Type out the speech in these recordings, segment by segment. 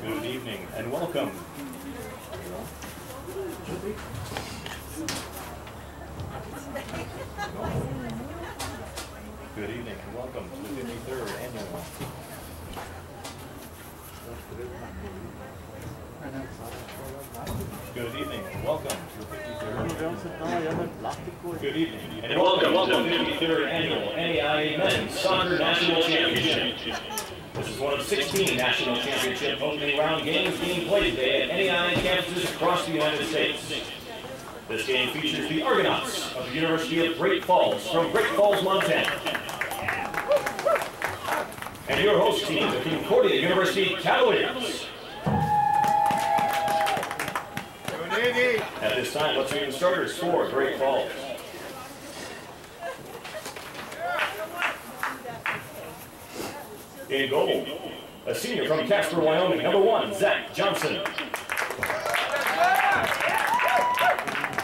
Good evening and welcome. Good evening and welcome to the 53rd annual. Good evening and welcome to the 53rd. Good evening and welcome to the 53rd annual NAIA Men's Soccer National Championship. This is one of 16 national championship opening round games being played today at NAIA campuses across the United States. This game features the Argonauts of the University of Great Falls from Great Falls, Montana. And your host team, the Concordia University Cavaliers. At this time, let's meet the starters for Great Falls. In goal, a senior from Casper, Wyoming, number 1, Zach Johnson.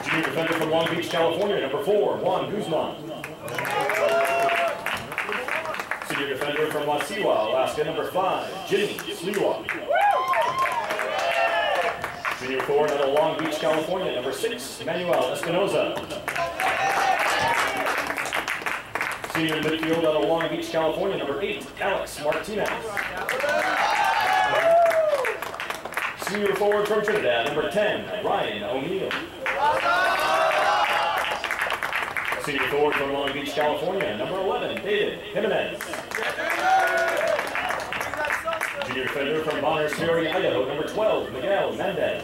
Junior defender from Long Beach, California, number 4, Juan Guzman. Senior defender from Wasiwa, Alaska, number 5, Jimmy Sliwa. Junior forward out of Long Beach, California, number 6, Manuel Espinoza. Senior midfield out of Long Beach, California, number 8, Alex Martinez. Senior forward from Trinidad, number 10, Ryan O'Neill. Senior forward from Long Beach, California, number 11, David Jimenez. Junior defender from Bonners Ferry, Idaho, number 12, Miguel Mendez.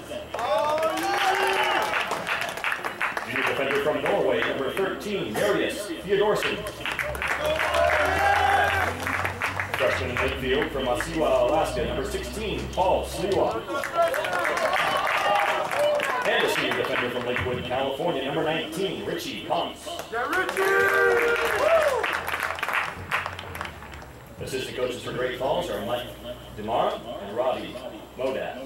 Junior defender from Norway, number 13, Marius Theodorson. Freshman in midfield from Wasiwa, Alaska, number 16, Paul Sliwa. And a senior defender from Lakewood, California, number 19, Richie Ponce. Assistant coaches for Great Falls are Mike DeMara and Robbie Modad.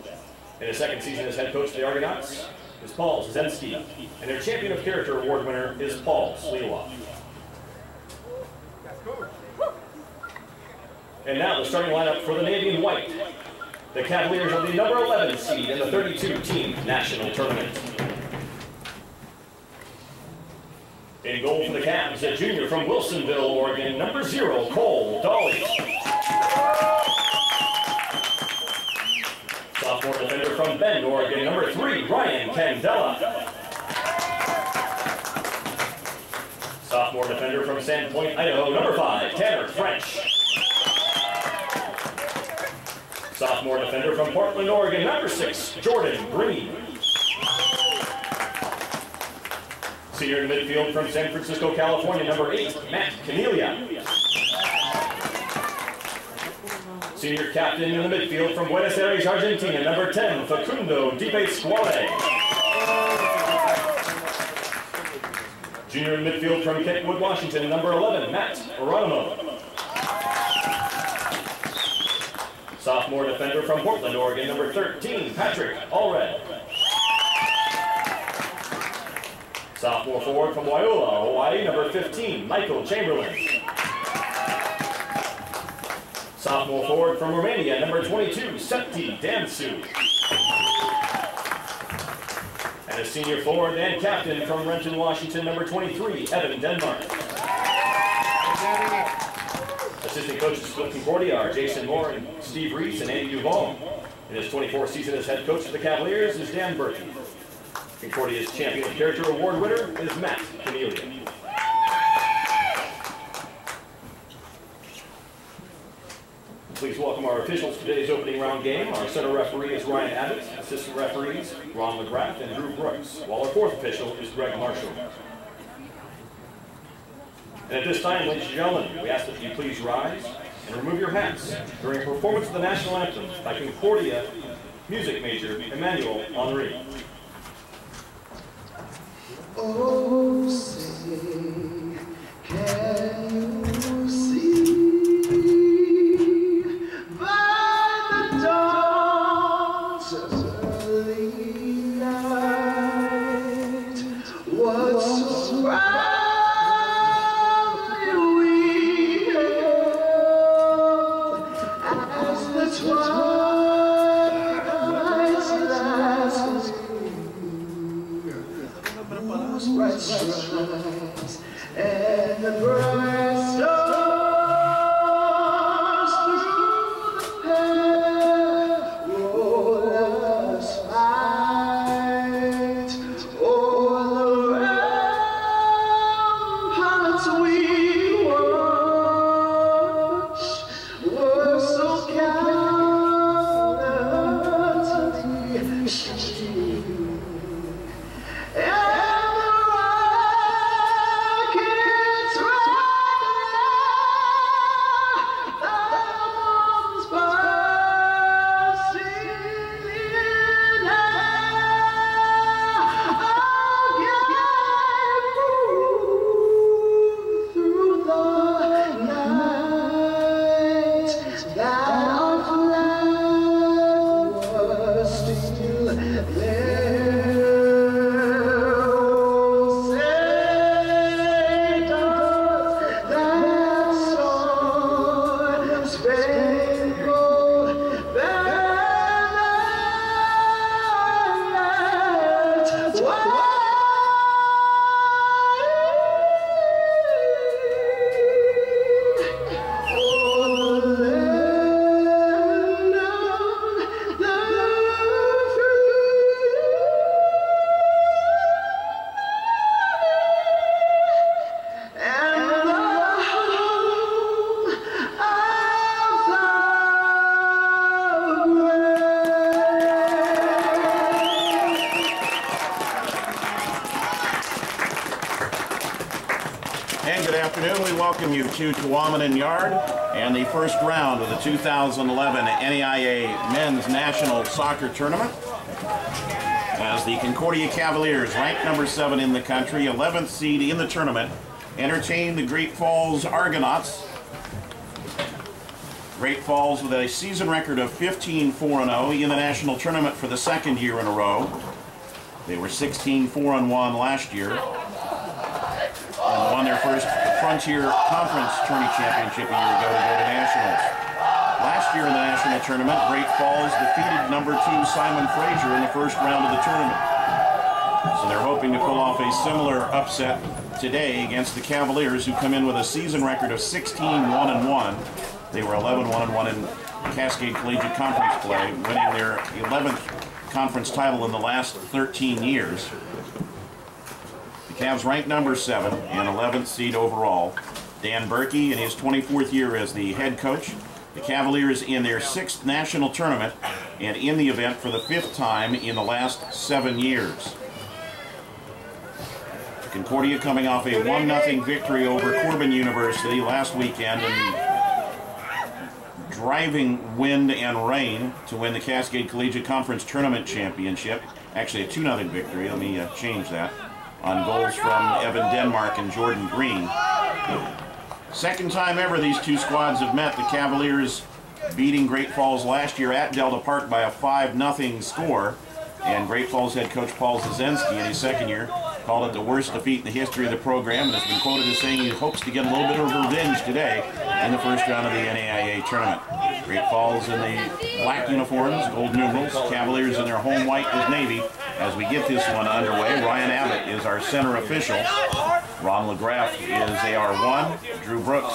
In his second season as head coach of the Argonauts is Paul Zensky, and their Champion of Character Award winner is Paul Sliwa. And now the starting lineup for the Navy and White. The Cavaliers are the number 11 seed in the 32-team national tournament. In goal for the Cavs, a junior from Wilsonville, Oregon, number 0, Cole Dolly. Sophomore defender from Bend, Oregon, number 3, Ryan Candela. Sophomore defender from Sandpoint, Idaho, number 5, Tanner French. Sophomore defender from Portland, Oregon, number 6, Jordan Green. Senior in midfield from San Francisco, California, number 8, Matt Canelia. Senior captain in the midfield from Buenos Aires, Argentina, number 10, Facundo Di Pasquale. Junior in midfield from Kentwood, Washington, number 11, Matt Aronimo. Sophomore defender from Portland, Oregon, number 13, Patrick Allred. Sophomore forward from Waiula, Hawaii, number 15, Michael Chamberlain. Sophomore forward from Romania, number 22, Septi Dansu. And a senior forward and captain from Renton, Washington, number 23, Evan Denmark. Assistant coaches for Concordia are Jason Moore and Steve Reese and Andy Duvall. In his 24th season as head coach of the Cavaliers is Dan Burton. Concordia's Champion of Character Award winner is Matt Canelia. Please welcome our officials for today's opening round game. Our center referee is Ryan Abbott, assistant referees Ron McGrath and Drew Brooks, while our fourth official is Greg Marshall. And at this time, ladies and gentlemen, we ask that you please rise and remove your hats during a performance of the national anthem by Concordia music major Emmanuel Henry. Oh, say, can you see by the dawn's early light what so proudly we hailed as the twilight afternoon. We welcome you to Tuamanin Yard and the first round of the 2011 NAIA Men's National Soccer Tournament. As the Concordia Cavaliers, ranked number 7 in the country, 11th seed in the tournament, entertain the Great Falls Argonauts. Great Falls with a season record of 15-4-0 in the national tournament for the second year in a row. They were 16-4-1 last year and won their first Frontier Conference Tourney Championship a year ago to go to Nationals. Last year in the national tournament, Great Falls defeated number 2 Simon Fraser in the first round of the tournament. So they're hoping to pull off a similar upset today against the Cavaliers, who come in with a season record of 16-1-1. They were 11-1-1 in Cascade Collegiate Conference play, winning their 11th conference title in the last 13 years. The Cavs ranked number 7 and 11th seed overall. Dan Berkey in his 24th year as the head coach. The Cavaliers in their 6th national tournament and in the event for the 5th time in the last 7 years. Concordia coming off a 1-0 victory over Corbin University last weekend and driving wind and rain to win the Cascade Collegiate Conference Tournament Championship. Actually a 2-0 victory, let me change that, on goals from Evan Denmark and Jordan Green. Second time ever these two squads have met. The Cavaliers beating Great Falls last year at Delta Park by a 5-0 score. And Great Falls head coach Paul Zazensky in his second year called it the worst defeat in the history of the program, and has been quoted as saying he hopes to get a little bit of revenge today in the first round of the NAIA tournament. Great Falls in the black uniforms, gold numerals, Cavaliers in their home white with navy. As we get this one underway, Ryan Abbott is our center official. Ron LaGraff is AR1, Drew Brooks,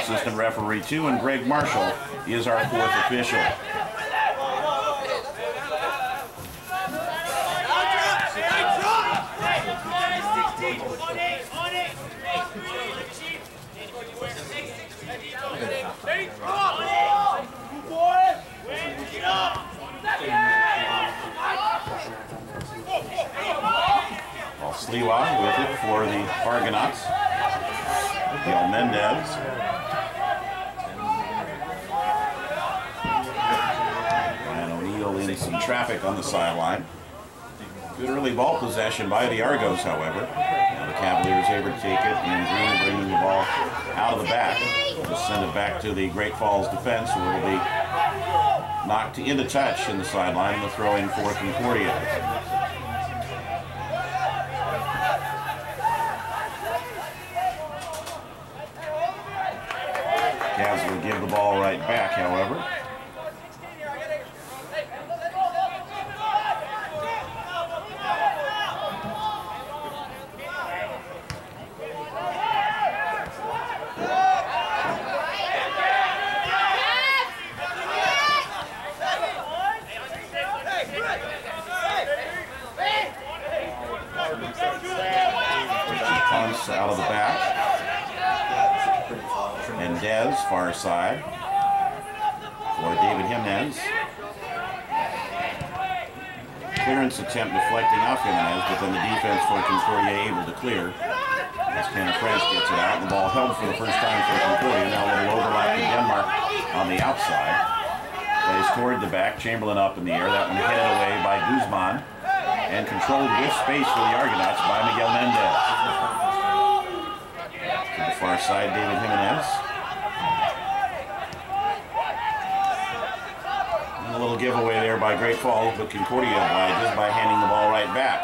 assistant referee 2, and Greg Marshall is our 4th official. Sliwa with it for the Argonauts. Miguel Mendez. And O'Neill in some traffic on the sideline. Good early ball possession by the Argos, however. Now the Cavaliers able to take it, and Green bringing the ball out of the back. Just send it back to the Great Falls defense, who will be knocked into touch in the sideline, and the throw in for Concordia. Cavs will give the ball right back, however. Punts out of the back. And Dez, far side, for David Jimenez. Clearance attempt deflecting off Jimenez, but then the defense for Concordia able to clear. As Tanner France gets it out, and the ball held for the first time for Concordia. Now a little overlap to Denmark on the outside. Plays toward the back, Chamberlain up in the air. That one headed away by Guzman, and controlled with space for the Argonauts by Miguel Mendez. To the far side, David Jimenez. A little giveaway there by Great Falls, but Concordia obliges by handing the ball right back.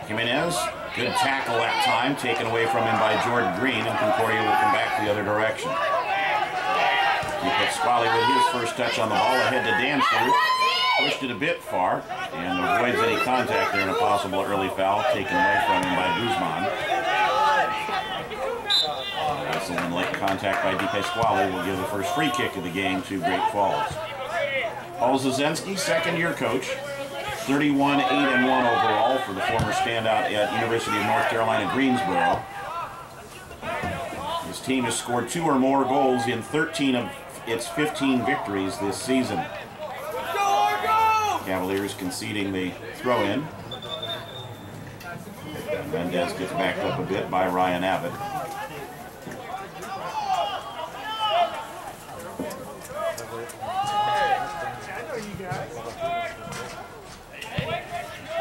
Jimenez, good tackle that time, taken away from him by Jordan Green, and Concordia will come back the other direction. Squally with his first touch on the ball, ahead to Dancer, pushed it a bit far, and avoids any contact there, and a possible early foul taken away from him by Guzman. And late contact by DP Squally will give the first free kick of the game to Great Falls. Paul Zazensky, second-year coach, 31-8-1 overall for the former standout at University of North Carolina, Greensboro. His team has scored 2 or more goals in 13 of its 15 victories this season. Cavaliers conceding the throw-in. Mendez gets backed up a bit by Ryan Abbott.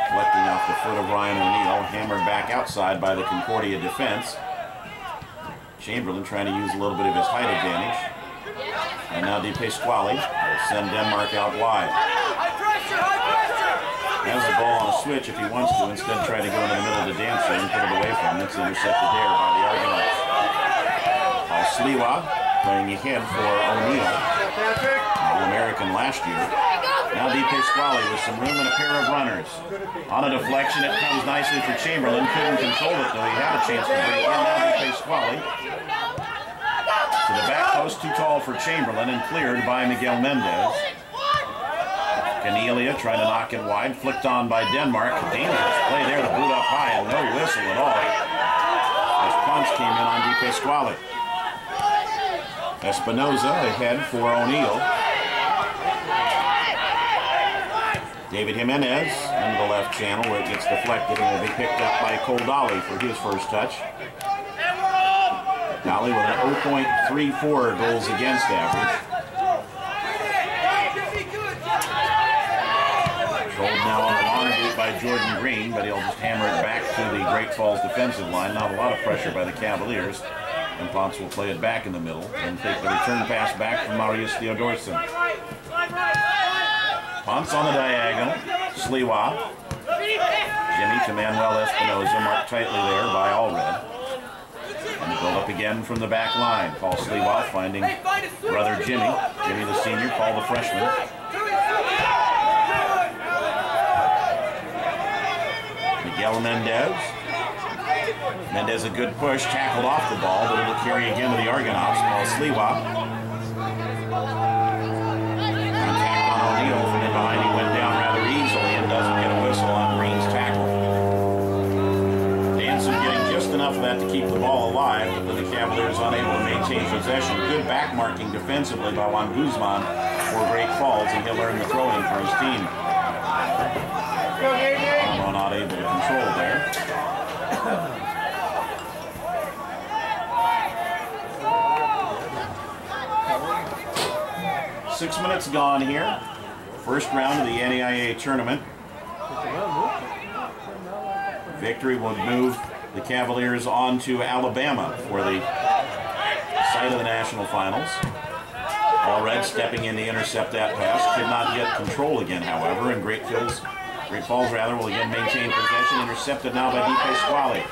Collecting off the foot of Ryan O'Neal, hammered back outside by the Concordia defense. Chamberlain trying to use a little bit of his height advantage. And now Di Pasquale will send Denmark out wide. Has the ball on a switch if he wants to, instead try to go into the middle of the dancer and put it away from him. It's intercepted there by the Argonauts. Sliwa playing ahead for O'Neal, All-American last year. Now Di Pasquale with some room and a pair of runners. On a deflection, it comes nicely for Chamberlain. Couldn't control it, though. He had a chance to break in. Now Di Pasquale to the back post, too tall for Chamberlain, and cleared by Miguel Mendez. Canelia trying to knock it wide, flicked on by Denmark. Dangerous play there, the boot up high, and no whistle at all. As Ponce came in on Di Pasquale. Espinoza ahead for O'Neal. David Jimenez into the left channel where it gets deflected and will be picked up by Cole Dolly for his first touch. Dolly with an 0.34 goals against average. Controlled now on the long boot by Jordan Green, but he'll just hammer it back to the Great Falls defensive line. Not a lot of pressure by the Cavaliers. And Ponce will play it back in the middle and take the return pass back from Marius Theodorson. Ponce on the diagonal. Sliwa. Jimmy to Manuel Espinoza, marked tightly there by Allred. And build up again from the back line. Paul Sliwa finding brother Jimmy. Jimmy the senior, Paul the freshman. Miguel Mendez. Mendez a good push, tackled off the ball, but it'll carry again to the Argonauts. Paul Sliwa. Contact on O'Neal from in behind. He went down rather easily and doesn't get a whistle on Green's tackle. Danson getting just enough of that to keep the ball alive, but the Cavaliers unable to maintain possession. Good back marking defensively by Juan Guzman for Great Falls, and he'll earn the throw-in for his team. Not able to control there. 6 minutes gone here. First round of the NAIA tournament. Victory will move the Cavaliers on to Alabama for the site of the national finals. Allred stepping in to intercept that pass. Could not get control again, however, and Great Falls will again maintain possession. Intercepted now by Di Pasquale.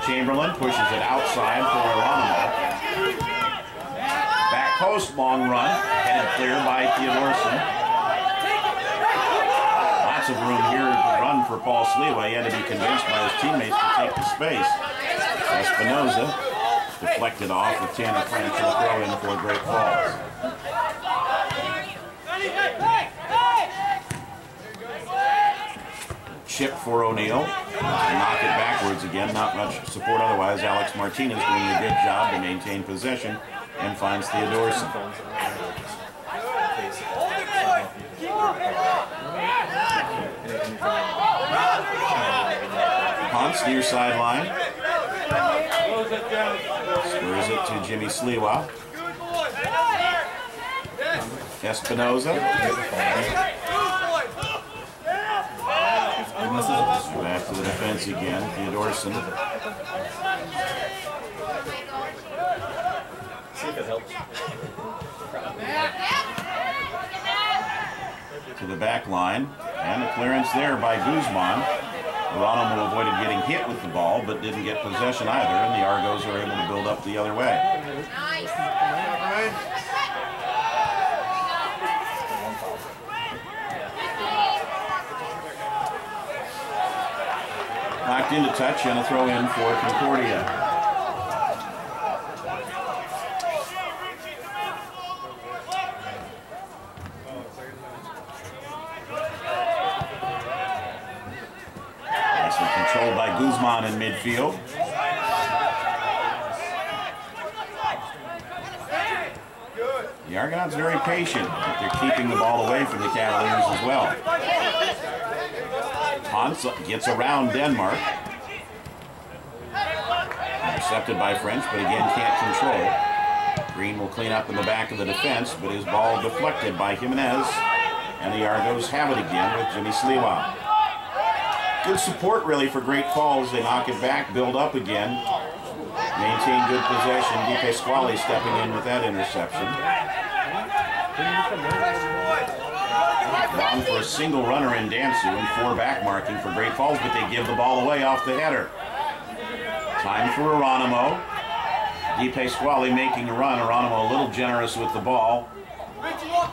Chamberlain pushes it outside for Geronimo. Back post, long run, headed clear by Theodorson. Lots of room here to run for Paul Sliwa. He had to be convinced by his teammates to take the space. Espinoza deflected off with Tanner French to throw in for Great Falls. Chip for O'Neal. Knock it backwards again. Not much support otherwise. Alex Martinez doing a good job to maintain possession and finds Theodorson. Ponce near sideline. Spurs it to Jimmy Sliwa. Espinoza. Back to the defense again. Theodorson. See if it helps. To the back line. And a clearance there by Guzman. Geronimo avoided getting hit with the ball, but didn't get possession either, and the Argos are able to build up the other way. Knocked into touch and a throw in for Concordia. Nicely controlled by Guzman in midfield. The Argonauts very patient, but they're keeping the ball away from the Cavaliers as well. Ponce gets around Denmark. Intercepted by French, but again can't control. Green will clean up in the back of the defense, but his ball deflected by Jimenez. And the Argos have it again with Jimmy Sliwa. Good support really for Great Falls. They knock it back, build up again. Maintain good possession. Di Pasquale stepping in with that interception. Long for a single runner in Dansu and 4 back marking for Great Falls, but they give the ball away off the header. Time for Aronimo. Di Pasquale making a run. Aronimo a little generous with the ball.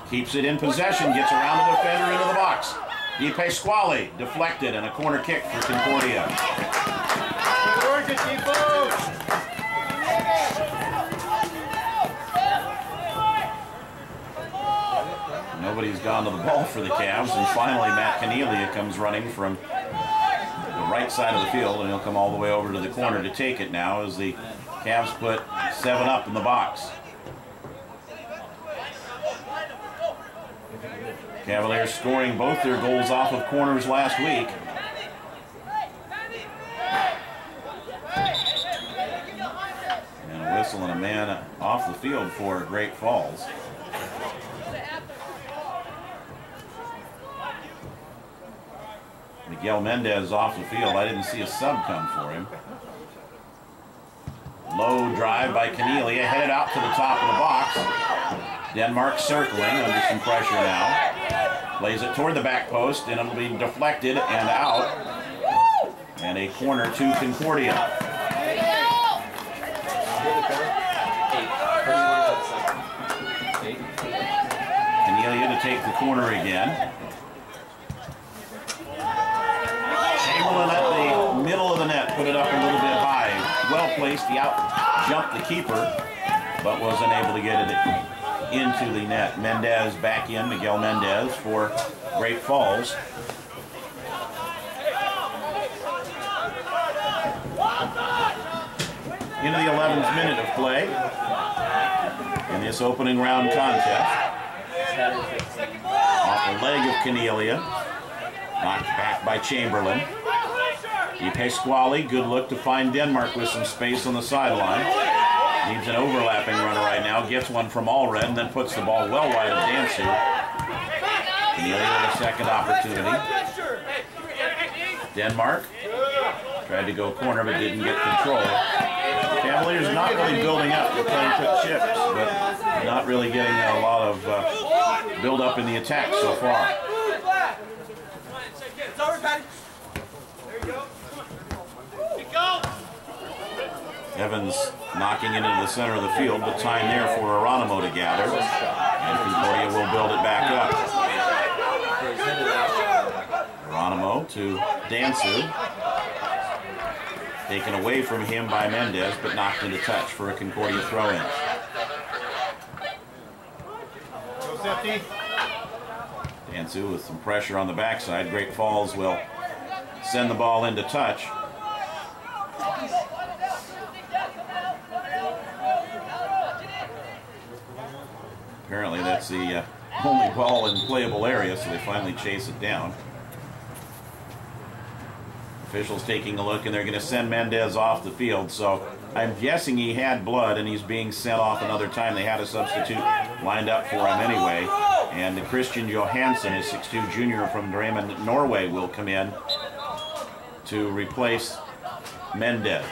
Keeps it in possession, gets around the defender into the box. Di Pasquale deflected and a corner kick for Concordia. Nobody's gone to the ball for the Cavs, and finally Matt Cornelia comes running from the right side of the field, and he'll come all the way over to the corner to take it now as the Cavs put 7 up in the box. Cavaliers scoring both their goals off of corners last week. And a whistle and a man off the field for Great Falls. Miguel Mendez off the field. I didn't see a sub come for him. Low drive by Cornelia, headed out to the top of the box. Denmark circling under some pressure now. Plays it toward the back post, and it'll be deflected and out. And a corner to Concordia. Cornelia to take the corner again. Chamberlain at the middle of the net, put it up a little bit high. Well placed, he out jumped the keeper, but wasn't able to get it into the net. Mendez back in, Miguel Mendez for Great Falls. Into the 11th minute of play in this opening round contest. Off the leg of Cornelia, knocked back by Chamberlain. Di Pasquale, good look to find Denmark with some space on the sideline. Needs an overlapping runner right now, gets one from Allred, and then puts the ball well wide of Dansu. Cornelia with a second opportunity. Denmark tried to go corner but didn't get control. Cavaliers not really building up. They're playing quick chips, but not really getting a lot of build up in the attack so far. Evans knocking it into the center of the field, but time there for Aronimo to gather. And Concordia will build it back up. Aronimo to Dansu. Taken away from him by Mendez, but knocked into touch for a Concordia throw-in. Dansu with some pressure on the backside. Great Falls will send the ball into touch. Apparently that's the only ball in playable area, so they finally chase it down. Officials taking a look, and they're going to send Mendez off the field, so I'm guessing he had blood and he's being sent off another time. They had a substitute lined up for him anyway, and Christian Johansson, a 6'2 junior from Drammen, Norway, will come in to replace Mendez.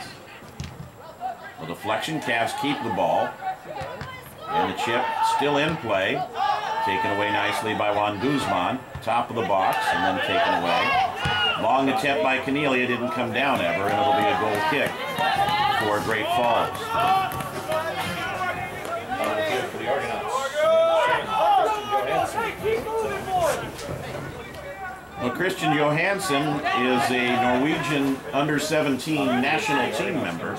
The deflection, Cavs keep the ball. And the chip still in play. Taken away nicely by Juan Guzman. Top of the box and then taken away. Long attempt by Cornelia, didn't come down ever, and it'll be a goal kick for Great Falls. Well, Christian Johansson is a Norwegian under-17 national team member.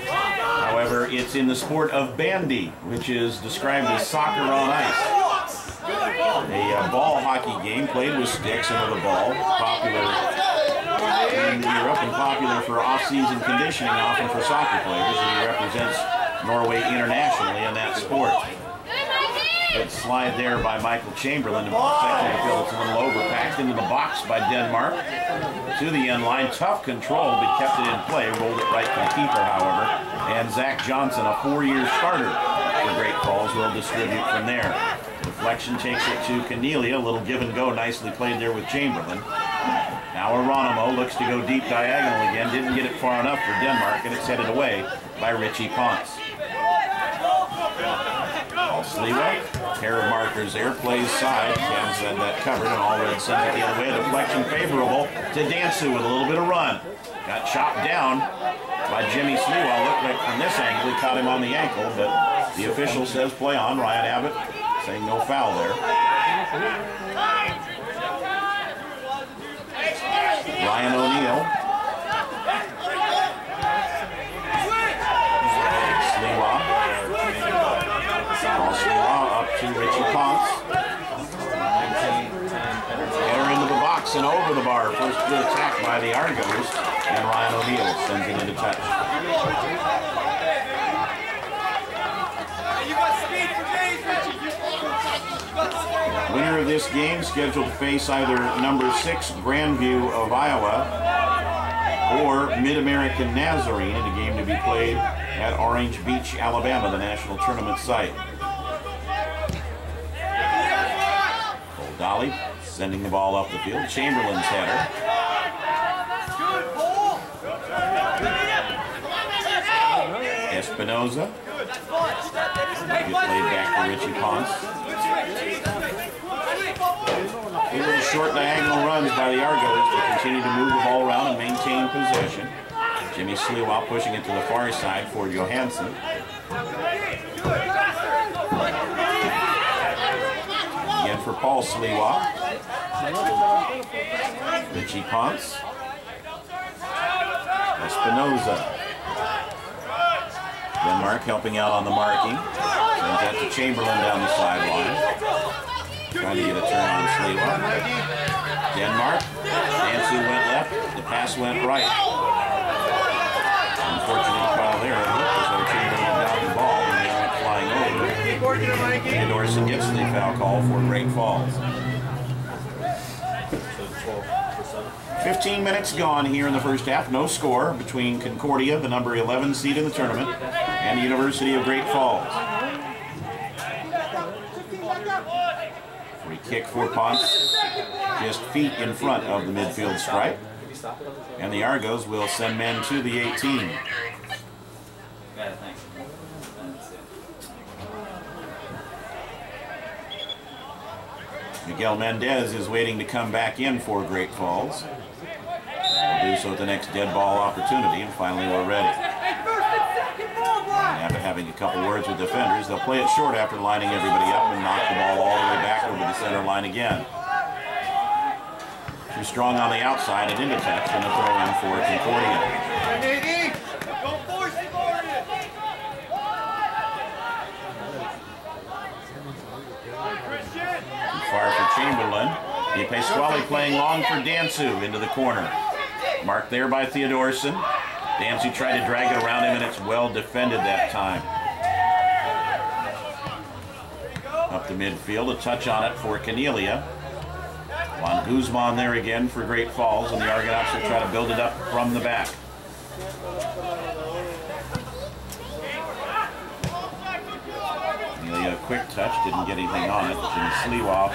However, it's in the sport of bandy, which is described as soccer on ice. A ball hockey game played with sticks under the ball, popular in Europe and popular for off-season conditioning, often for soccer players, and he represents Norway internationally in that sport. Good slide there by Michael Chamberlain to protect the field. It's a little over. Packed into the box by Denmark. To the end line. Tough control, but kept it in play. Rolled it right to the keeper, however. And Zach Johnson, a 4-year starter for Great Falls, will distribute from there. Deflection takes it to Cornelia. A little give and go. Nicely played there with Chamberlain. Now Aronimo looks to go deep diagonal again. Didn't get it far enough for Denmark, and it's headed away by Richie Ponce. Sliwa, pair of markers there, plays side, has that covered, and Allred sends it the other way. Deflection favorable to Dansu with a little bit of run. Got chopped down by Jimmy Sliwa. Looked like from this angle he caught him on the ankle, but the official says play on. Ryan Abbott saying no foul there. Ryan O'Neill. Sliwa. Sliwa up to Richie Ponce. Header into the box and over the bar. First good attack by the Argos. And Ryan O'Neill sends it into touch. Winner of this game scheduled to face either number 6 Grandview of Iowa or Mid-American Nazarene in a game to be played at Orange Beach, Alabama, the national tournament site. Dolly sending the ball up the field. Chamberlain's header. Espinoza. Get played back to Richie Ponce. A little short diagonal runs by the Argos to continue to move the ball around and maintain possession. Jimmy Sliwa pushing it to the far side for Johansson. Again for Paul Sliwa. Richie Ponce. Espinoza. Denmark helping out on the marking. Sends that to Chamberlain down the sideline. Trying to get a turn on Sliwa. Denmark. Dansu went left. The pass went right. Unfortunate foul there. So Chamberlain got the ball and they went flying over. And Orson gets the foul call for Great Falls. 15 minutes gone here in the first half. No score between Concordia, the number 11 seed in the tournament, and the University of Great Falls. Free kick for Ponce, just feet in front of the midfield stripe. And the Argos will send men to the 18. Miguel Mendez is waiting to come back in for Great Falls. We'll do so at the next dead ball opportunity, and finally we're ready. After having a couple words with defenders, they'll play it short after lining everybody up and knock the ball all the way back over the center line again. Too strong on the outside and into touch, and a throw in for Concordia. Too far for Chamberlain. Di Pasquale playing long for Dansu into the corner. Marked there by Theodorson. Dansu tried to drag it around him, and it's well defended that time. Up the midfield, a touch on it for Cornelia. Juan Guzman there again for Great Falls, and the Argonauts will try to build it up from the back. Cornelia, a quick touch, didn't get anything on it. Jimmy Sliwa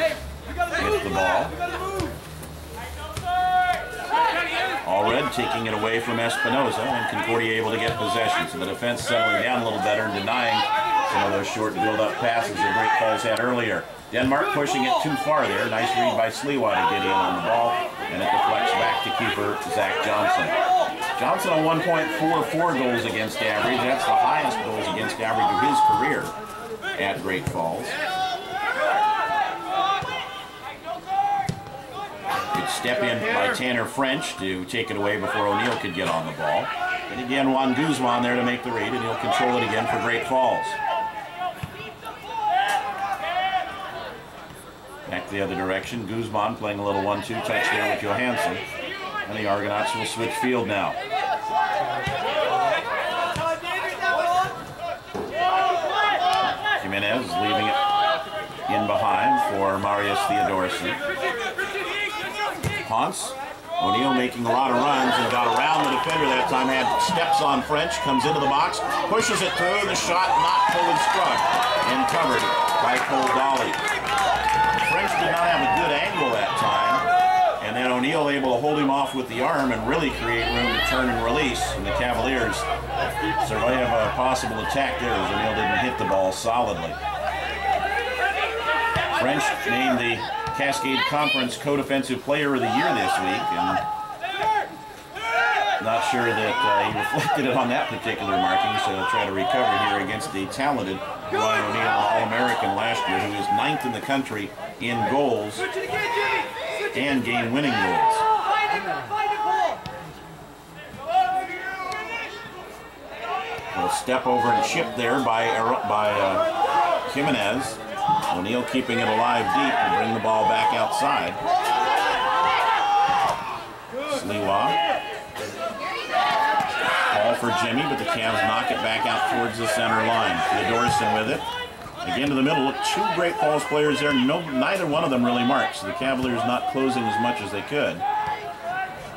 with the ball. Allred taking it away from Espinoza, and Concordia able to get possession. So the defense settling down a little better and denying some of those short build-up passes that Great Falls had earlier. Denmark pushing it too far there. Nice read by Sliwa to get in on the ball, and it deflects back to keeper Zach Johnson. Johnson on 1.44 goals against average. That's the highest goals against average of his career at Great Falls. Good step in by Tanner French to take it away before O'Neill could get on the ball. And again, Juan Guzman there to make the read, and he'll control it again for Great Falls. Back the other direction. Guzman playing a little 1-2 touch there with Johansson. And the Argonauts will switch field now. Jimenez leaving it in behind for Marius Theodorson. Ponce, O'Neill making a lot of runs and got around the defender that time, had steps on French, comes into the box, pushes it through, the shot not fully struck and covered by Cole Dolly. French did not have a good angle that time, and then O'Neill able to hold him off with the arm and really create room to turn and release, and the Cavaliers certainly have a possible attack there as O'Neill didn't hit the ball solidly. French named the Cascade Conference Co-Defensive Player of the Year this week, and not sure that he reflected it on that particular marking, so he'll try to recover here against the talented Ryan O'Neill, an All-American last year, who is 9th in the country in goals and game-winning goals. A step over and chip there by Jimenez. O'Neill keeping it alive deep and bring the ball back outside. Sliwa. Ball for Jimmy, but the Cavs knock it back out towards the center line. Theodorson with it. Again to the middle. Look, two Great Falls players there. Neither one of them really marked, so the Cavaliers not closing as much as they could.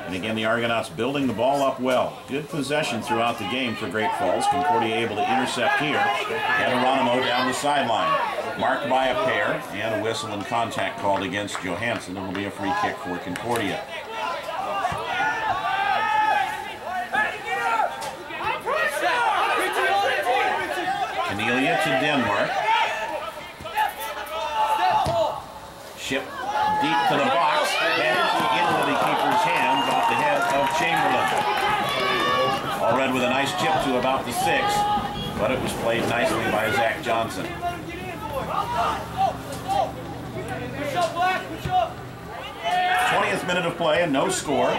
And again, the Argonauts building the ball up well. Good possession throughout the game for Great Falls. Concordia able to intercept here. And Geronimo down the sideline. Marked by a pair, and a whistle and contact called against Johansson. It will be a free kick for Concordia. Cornelia to Denmark. Ship deep to the box, and into the keeper's hands off the head of Chamberlain. Allred with a nice chip to about the 6, but it was played nicely by Zach Johnson. 20th minute of play and no score.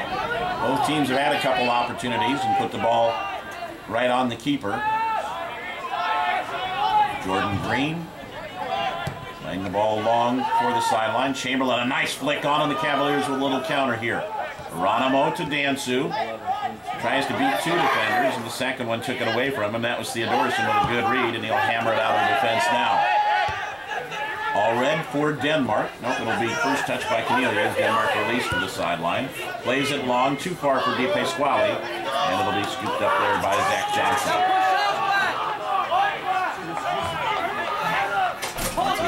Both teams have had a couple opportunities and put the ball right on the keeper. Jordan Green laying the ball long for the sideline. Chamberlain, a nice flick on, and the Cavaliers with a little counter here. Geronimo to Dansu. Tries to beat 2 defenders, and the second one took it away from him. That was Theodorson with a good read, and he'll hammer it out of defense now. Allred for Denmark. Nope, it'll be first touch by Cornelia as Denmark released to the sideline. Plays it long, too far for Di Pasquale, and it'll be scooped up there by Zach Johnson.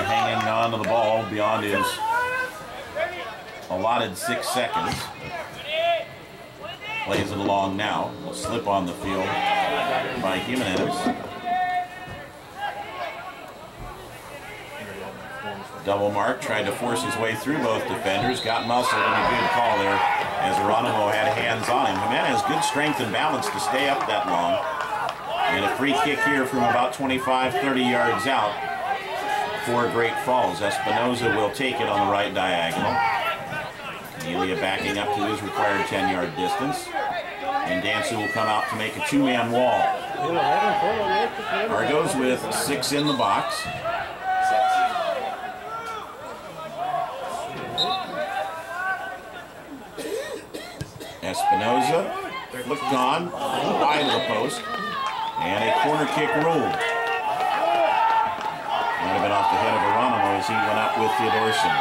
Hanging on to the ball beyond his allotted 6 seconds. Plays it along now. A slip on the field by Jimenez. Double mark, tried to force his way through both defenders, got muscled, and a good call there as Geronimo had hands on him. Jimenez has good strength and balance to stay up that long. And a free kick here from about 25-30 yards out for Great Falls. Espinoza will take it on the right diagonal. Cornelia backing up to his required 10-yard distance. And Dansu will come out to make a 2-man wall. Argos with 6 in the box. Espinoza flicked on, wide of the post, and a corner kick ruled. Might have been off the head of Geronimo as he went up with Theodorson.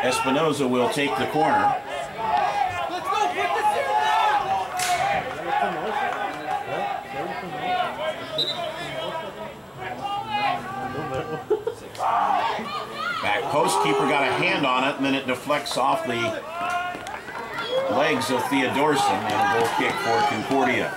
Espinoza will take the corner. Back post, keeper got a hand on it, and then it deflects off the legs of Theodorson, and a goal kick for Concordia.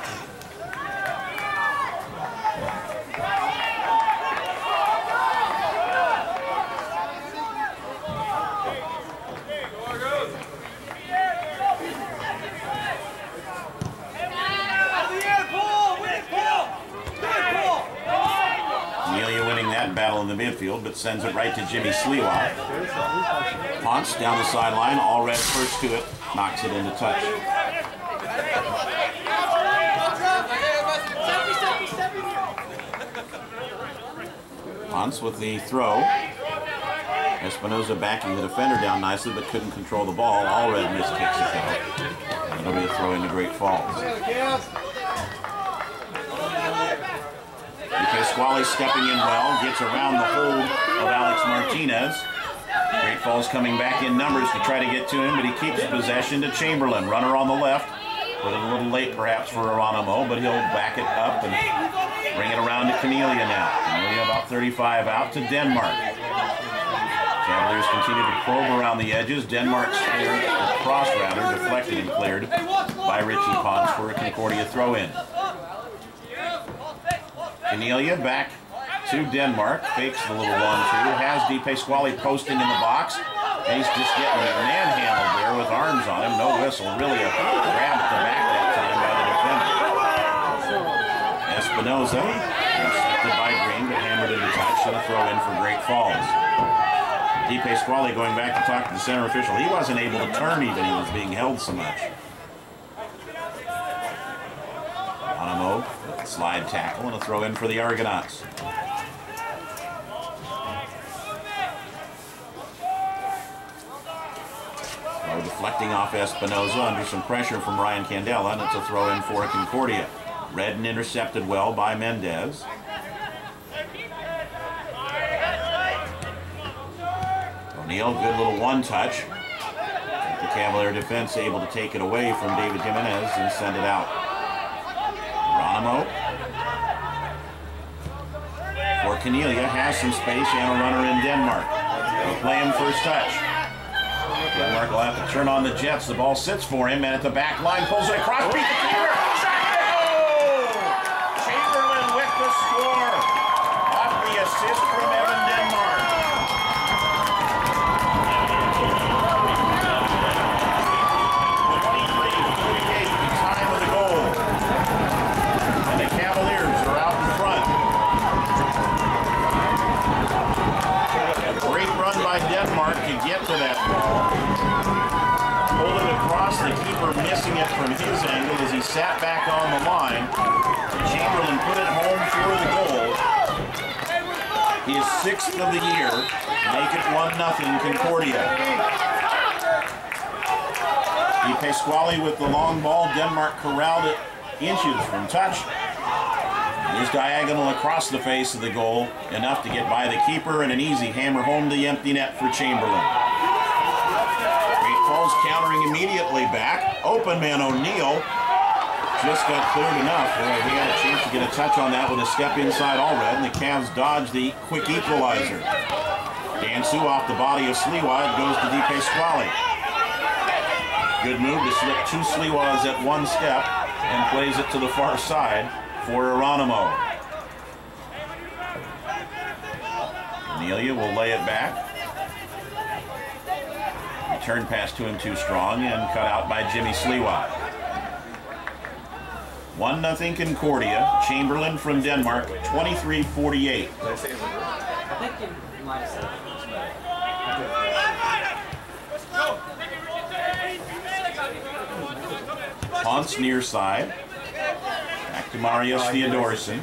Battle in the midfield, but sends it right to Jimmy Sliwa. Ponce down the sideline, Allred first to it, knocks it into touch. Ponce with the throw. Espinoza backing the defender down nicely, but couldn't control the ball. Allred miskicks it though. And It'll be a throw into Great Falls. Pasquale stepping in well, gets around the hold of Alex Martinez. Great Falls coming back in numbers to try to get to him, but he keeps possession to Chamberlain. Runner on the left. Put it a little late perhaps for Geronimo, but he'll back it up and bring it around to Cornelia now. Cornelia about 35 out to Denmark. Cavaliers continue to probe around the edges. Denmark's cleared, the cross rather, deflected and cleared by Richie Ponce for a Concordia throw-in. Cornelia back to Denmark, fakes the little 1-2, has Di Pasquale posting in the box. And he's just getting manhandled there with arms on him. No whistle. Really a grab at the back that time by the defender. Espinoza, intercepted by Green, but hammered into touch and a throw in for Great Falls. Di Pasquale going back to talk to the center official. He wasn't able to turn even. He was being held so much. Geronimo, slide tackle and a throw in for the Argonauts. Deflecting off Espinoza under some pressure from Ryan Candela, and it's a throw in for Concordia. Redden intercepted well by Mendez. O'Neal, good little one-touch. The Cavalier defense able to take it away from David Jimenez and send it out. Geronimo. For Cornelia, has some space and a runner in Denmark. They'll play him first touch. Denmark will have to turn on the Jets. The ball sits for him, and at the back line, pulls it across, beat the keeper. Chamberlain with the score. Off the assist from Evan Denmark. The time of the goal. And the Cavaliers are out in front. A great run by Denmark to get to that ball. Pulled it across, the keeper missing it from his angle as he sat back on the line. Chamberlain put it home for the goal. His 6th of the year. Make it 1-0 Concordia. Di Pasquale with the long ball. Denmark corralled it inches from touch. He's diagonal across the face of the goal, enough to get by the keeper, and an easy hammer home to the empty net for Chamberlain. Great Falls countering immediately back. Open man O'Neal just got cleared enough. Well, he had a chance to get a touch on that with a step inside Allred, and the Cavs dodge the quick equalizer. Dansu off the body of Sliwa. It goes to Di Pasquale. Good move to slip 2 Sliwas at one step and plays it to the far side for Geronimo. Cornelia will lay it back. Return pass to him too strong and cut out by Jimmy Sliwa. 1-0 Concordia. Chamberlain from Denmark, 23-48. Ponce near side. Back to Marius Theodorsson.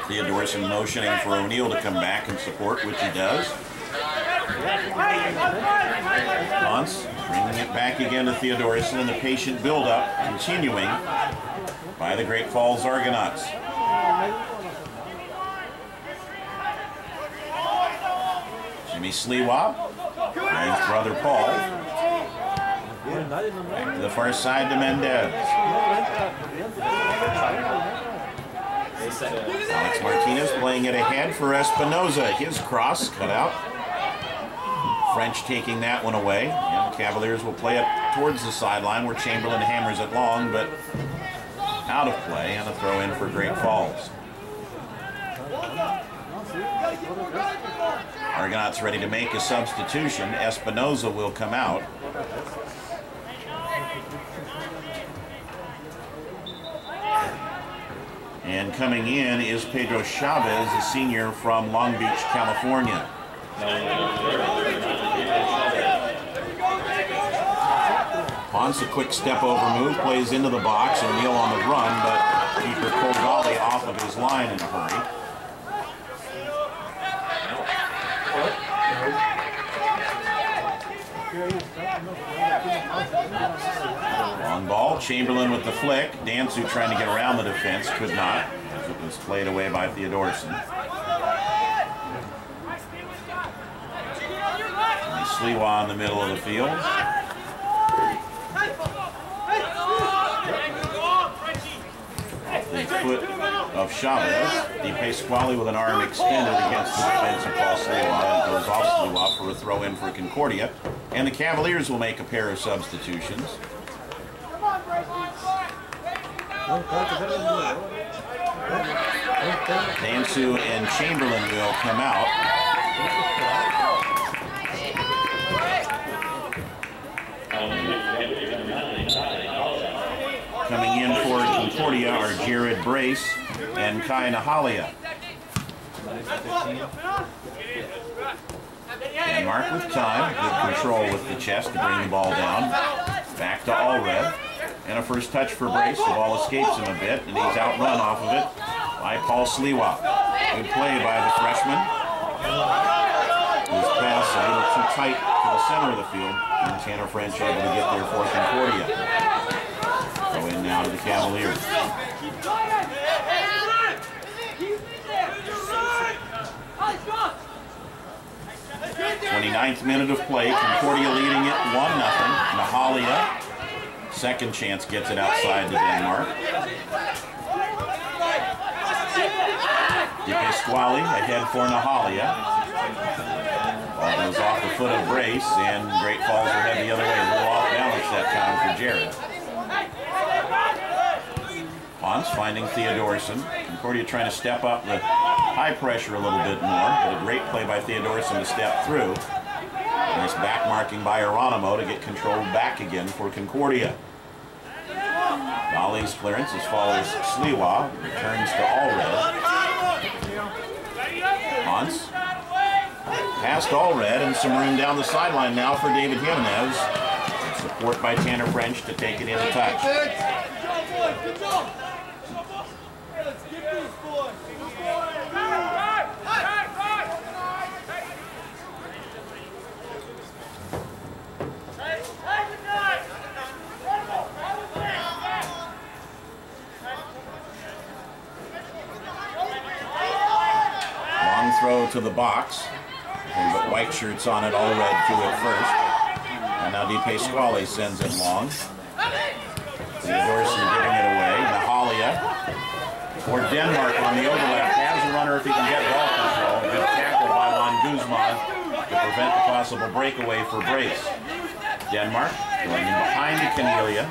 Theodorsson motioning for O'Neal to come back and support, which he does. Ponce bringing it back again to Theodorsson, and the patient build-up continuing by the Great Falls Argonauts. Jimmy Sliwa and his brother Paul. Back to the far side to Mendez. Alex Martinez playing it ahead for Espinoza. His cross cut out. French taking that one away. And the Cavaliers will play it towards the sideline where Chamberlain hammers it long, but out of play, and a throw in for Great Falls. Argonauts ready to make a substitution. Espinoza will come out. And coming in is Pedro Chavez, a senior from Long Beach, California. Ponce, a quick step over move, plays into the box. O'Neal on the run, but keeper pulled off of his line in a hurry. Long ball, Chamberlain with the flick. Dansu trying to get around the defense, could not, as it was played away by Theodorson. Sliwa in the middle of the field. The foot of Chavez. Di Pasquale with an arm extended against the defense of Paul Sliwa, and goes off Sliwa for a throw in for Concordia. And the Cavaliers will make a pair of substitutions. Dansu and Chamberlain will come out. Coming in for Concordia are Jared Brace and Kai Nahalia. Denmark with time, good control with the chest to bring the ball down. Back to Allred. And a first touch for Brace. The ball escapes him a bit, and he's outrun off of it by Paul Sliwa. Good play by the freshman. His pass a little too tight to the center of the field, and Tanner French able to get there for Concordia. Go in now to the Cavaliers. 29th minute of play. Concordia leading it 1-0. Nahalia, second chance, gets it outside to Denmark. Di Pasquale ahead for Nahalia. Ball goes off the foot of Brace, and Great Falls will head the other way. A little off balance that time for Jared. Ponce finding Theodorson. Concordia trying to step up the high pressure a little bit more, but a great play by Theodorson to step through. Nice back marking by Geronimo to get control back again for Concordia. Dolly's clearance as follows Sliwa, returns to Allred. Ponce past Allred, and some room down the sideline now for David Jimenez. Support by Tanner French to take it into touch. Long throw to the box. But white shirts on it, Allred to it first. And now Di Pasquale sends it long. Theodorson giving it away. Nahalia for Denmark on the overlap. Has a runner if he can get ball control. Good tackle by Juan Guzman to prevent the possible breakaway for Brace. Denmark going in behind to Cornelia.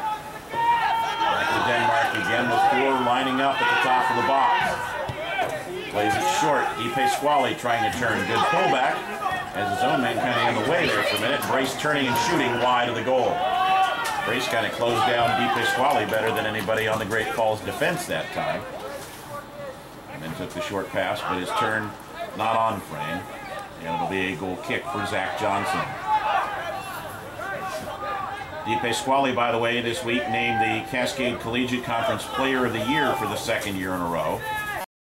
Back to Denmark again with four lining up at the top of the box. Plays it short. Di Pasquale trying to turn. Good pullback. As his own man kind of in the way there for a minute. Brace turning and shooting wide of the goal. Brace kind of closed down Di Pasquale better than anybody on the Great Falls defense that time. And then took the short pass, but his turn not on frame. And it'll be a goal kick for Zach Johnson. Di Pasquale, by the way, this week named the Cascade Collegiate Conference Player of the Year for the second year in a row.